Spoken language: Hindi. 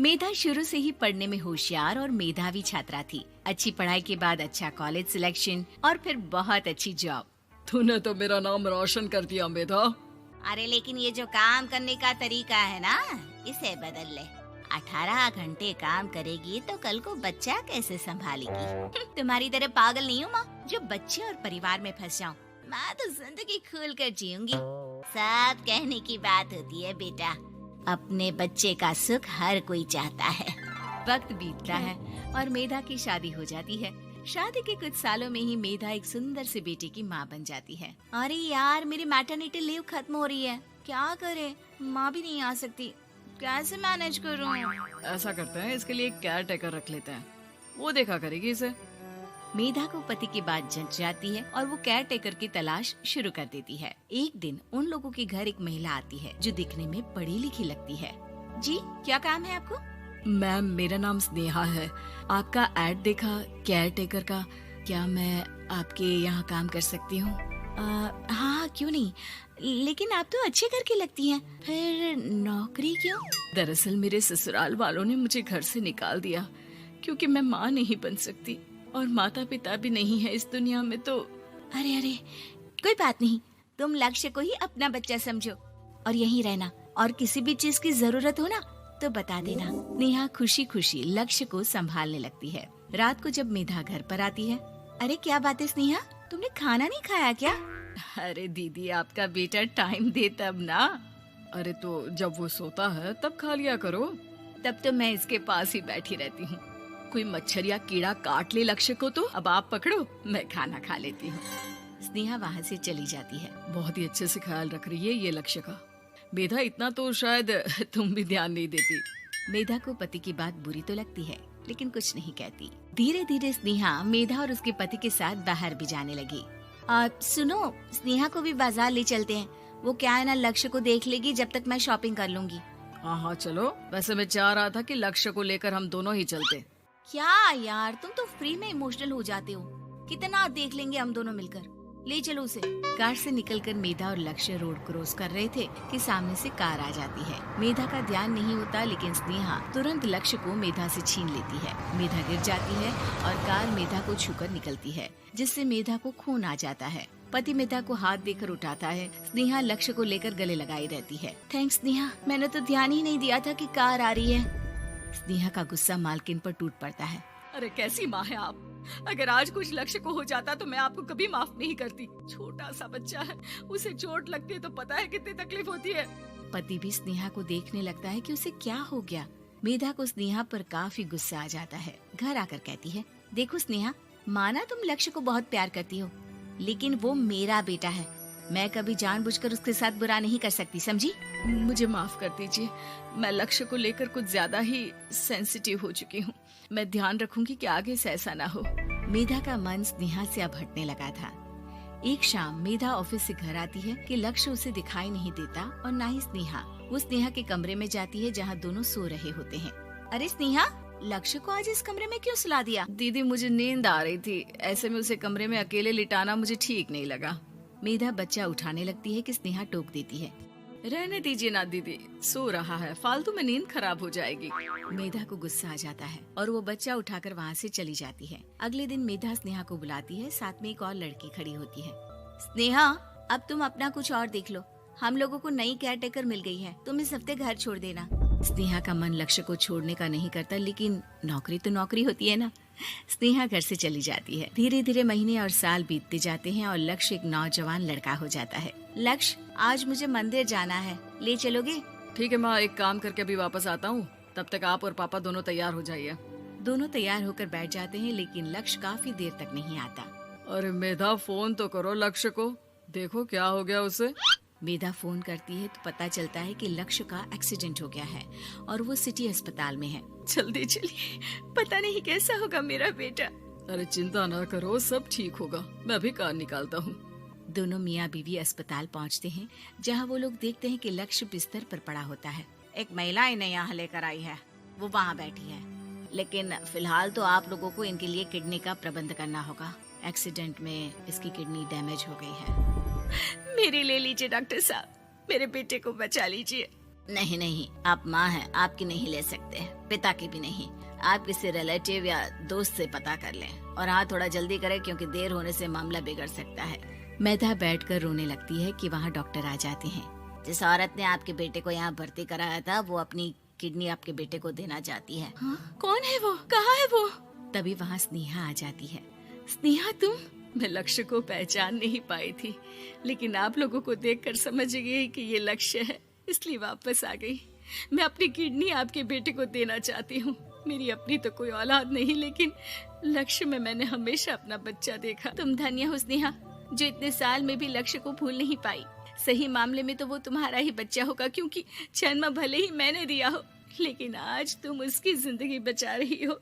मेधा शुरू से ही पढ़ने में होशियार और मेधावी छात्रा थी। अच्छी पढ़ाई के बाद अच्छा कॉलेज सिलेक्शन और फिर बहुत अच्छी जॉब। तूने तो मेरा नाम रोशन कर दिया मेधा। अरे लेकिन ये जो काम करने का तरीका है ना, इसे बदल ले। 18 घंटे काम करेगी तो कल को बच्चा कैसे संभालेगी? तुम्हारी तरह पागल नहीं हूँ माँ, जो बच्चे और परिवार में फंस जाऊँ। मैं तो जिंदगी खुल कर जीऊंगी। सब कहने की बात होती है बेटा, अपने बच्चे का सुख हर कोई चाहता है। वक्त बीतता है और मेधा की शादी हो जाती है। शादी के कुछ सालों में ही मेधा एक सुंदर से बेटे की माँ बन जाती है। अरे यार, मेरी मैटरनिटी लीव खत्म हो रही है, क्या करे? माँ भी नहीं आ सकती, कैसे मैनेज करूँ? ऐसा करते हैं, इसके लिए एक केयर टेकर रख लेते हैं, वो देखा करेगी इसे। मेधा को पति की बात जंच जाती है और वो केयर टेकर की तलाश शुरू कर देती है। एक दिन उन लोगों के घर एक महिला आती है जो दिखने में पढ़ी लिखी लगती है। जी, क्या काम है आपको? मैम, मेरा नाम स्नेहा है। आपका एड देखा केयर टेकर का, क्या मैं आपके यहाँ काम कर सकती हूँ? हाँ, क्यों नहीं, लेकिन आप तो अच्छे घर की लगती हैं, फिर नौकरी क्यों? दरअसल मेरे ससुराल वालों ने मुझे घर से निकाल दिया क्योंकि मैं माँ नहीं बन सकती और माता पिता भी नहीं है इस दुनिया में। तो अरे अरे, कोई बात नहीं, तुम लक्ष्य को ही अपना बच्चा समझो और यहीं रहना, और किसी भी चीज की जरूरत हो ना तो बता देना। नेहा खुशी खुशी लक्ष्य को संभालने लगती है। रात को जब मेधा घर पर आती है, अरे क्या बात है स्नेहा, तुमने खाना नहीं खाया क्या? अरे दीदी, आपका बेटा टाइम दे तब ना। अरे तो जब वो सोता है तब खा लिया करो। तब तो मैं इसके पास ही बैठी रहती हूँ। कोई मच्छर या कीड़ा काट ले लक्ष्य को तो अब आप पकड़ो, मैं खाना खा लेती हूँ। स्नेहा वहाँ से चली जाती है। बहुत ही अच्छे से ख्याल रख रही है ये लक्ष्य का। मेधा, इतना तो शायद तुम भी ध्यान नहीं देती। मेधा को पति की बात बुरी तो लगती है लेकिन कुछ नहीं कहती। धीरे धीरे स्नेहा मेधा और उसके पति के साथ बाहर भी जाने लगी। सुनो, स्नेहा को भी बाजार ले चलते हैं, वो क्या है ना, लक्ष्य को देख लेगी जब तक मैं शॉपिंग कर लूंगी। हाँ चलो, वैसे मैं चाह रहा था कि लक्ष्य को लेकर हम दोनों ही चलते। क्या यार, तुम तो फ्री में इमोशनल हो जाते हो, कितना देख लेंगे हम दोनों मिलकर, ले चलो उसे। कार से निकलकर मेधा और लक्ष्य रोड क्रॉस कर रहे थे कि सामने से कार आ जाती है। मेधा का ध्यान नहीं होता लेकिन स्नेहा तुरंत लक्ष्य को मेधा से छीन लेती है। मेधा गिर जाती है और कार मेधा को छूकर निकलती है, जिससे मेधा को खून आ जाता है। पति मेधा को हाथ देकर उठाता है। स्नेहा लक्ष्य को लेकर गले लगाई रहती है। थैंक्स स्नेहा, मैंने तो ध्यान ही नहीं दिया था कि कार आ रही है। स्नेहा का गुस्सा मालकिन पर टूट पड़ता है। अरे कैसी माँ है आप, अगर आज कुछ लक्ष्य को हो जाता तो मैं आपको कभी माफ नहीं करती। छोटा सा बच्चा है, उसे चोट लगती है तो पता है कितनी तकलीफ होती है। पति भी स्नेहा को देखने लगता है कि उसे क्या हो गया। मेधा को स्नेहा पर काफी गुस्सा आ जाता है। घर आकर कहती है, देखो स्नेहा, माना तुम लक्ष्य को बहुत प्यार करती हो, लेकिन वो मेरा बेटा है, मैं कभी जानबूझकर उसके साथ बुरा नहीं कर सकती, समझी? मुझे माफ कर दीजिए, मैं लक्ष्य को लेकर कुछ ज्यादा ही सेंसिटिव हो चुकी हूँ। मैं ध्यान रखूंगी कि आगे से ऐसा ना हो। मेधा का मन स्नेहा से अब हटने लगा था। एक शाम मेधा ऑफिस से घर आती है कि लक्ष्य उसे दिखाई नहीं देता और ना ही स्नेहा। वो स्नेहा के कमरे में जाती है जहाँ दोनों सो रहे होते हैं। अरे स्नेहा, लक्ष्य को आज इस कमरे में क्यों सुला दिया? दीदी, मुझे नींद आ रही थी, ऐसे में उसे कमरे में अकेले लिटाना मुझे ठीक नहीं लगा। मेधा बच्चा उठाने लगती है कि स्नेहा टोक देती है। रहने दीजिए ना दीदी, सो रहा है, फालतू में नींद खराब हो जाएगी। मेधा को गुस्सा आ जाता है और वो बच्चा उठाकर वहाँ से चली जाती है। अगले दिन मेधा स्नेहा को बुलाती है, साथ में एक और लड़की खड़ी होती है। स्नेहा, अब तुम अपना कुछ और देख लो, हम लोगों को नई केयर टेकर मिल गई है, तुम इस हफ्ते घर छोड़ देना। स्नेहा का मन लक्ष्य को छोड़ने का नहीं करता, लेकिन नौकरी तो नौकरी होती है ना। स्नेहा घर से चली जाती है। धीरे धीरे महीने और साल बीतते जाते हैं और लक्ष्य एक नौजवान लड़का हो जाता है। लक्ष्य, आज मुझे मंदिर जाना है, ले चलोगे? ठीक है माँ, एक काम करके अभी वापस आता हूँ, तब तक आप और पापा दोनों तैयार हो जाइए। दोनों तैयार होकर बैठ जाते हैं लेकिन लक्ष्य काफी देर तक नहीं आता। अरे मेधा, फोन तो करो लक्ष्य को, देखो क्या हो गया उसे। मेधा फोन करती है तो पता चलता है कि लक्ष्य का एक्सीडेंट हो गया है और वो सिटी अस्पताल में है। जल्दी चलिए, पता नहीं कैसा होगा मेरा बेटा। अरे चिंता ना करो, सब ठीक होगा, मैं अभी कार निकालता हूँ। दोनों मियाँ बीवी अस्पताल पहुँचते हैं जहाँ वो लोग देखते हैं कि लक्ष्य बिस्तर पर पड़ा होता है। एक महिला इन्हें यहाँ लेकर आई है, वो वहाँ बैठी है, लेकिन फिलहाल तो आप लोगों को इनके लिए किडनी का प्रबंध करना होगा। एक्सीडेंट में इसकी किडनी डैमेज हो गई है। मेरी ले लीजिए डॉक्टर साहब, मेरे बेटे को बचा लीजिए। नहीं नहीं, आप माँ हैं, आपकी नहीं ले सकते, पिता की भी नहीं। आप किसी रिलेटिव या दोस्त से पता कर लें, और हाँ थोड़ा जल्दी करें क्योंकि देर होने से मामला बिगड़ सकता है। मेधा बैठकर रोने लगती है कि वहाँ डॉक्टर आ जाते हैं। जिस औरत ने आपके बेटे को यहाँ भर्ती कराया था वो अपनी किडनी आपके बेटे को देना चाहती है। हाँ? कौन है वो? कहाँ है वो? तभी वहाँ स्नेहा आ जाती है। स्नेहा तुम? मैं लक्ष्य को पहचान नहीं पाई थी, लेकिन आप लोगों को देखकर समझ गई कि ये लक्ष्य है, इसलिए वापस आ गई। मैं अपनी किडनी आपके बेटे को देना चाहती हूँ। मेरी अपनी तो कोई औलाद नहीं, लेकिन लक्ष्य में मैंने हमेशा अपना बच्चा देखा। तुम धन्य हो स्नेहा, जो इतने साल में भी लक्ष्य को भूल नहीं पाई। सही मामले में तो वो तुम्हारा ही बच्चा होगा, क्योंकि जन्म भले ही मैंने दिया हो, लेकिन आज तुम उसकी जिंदगी बचा रही हो।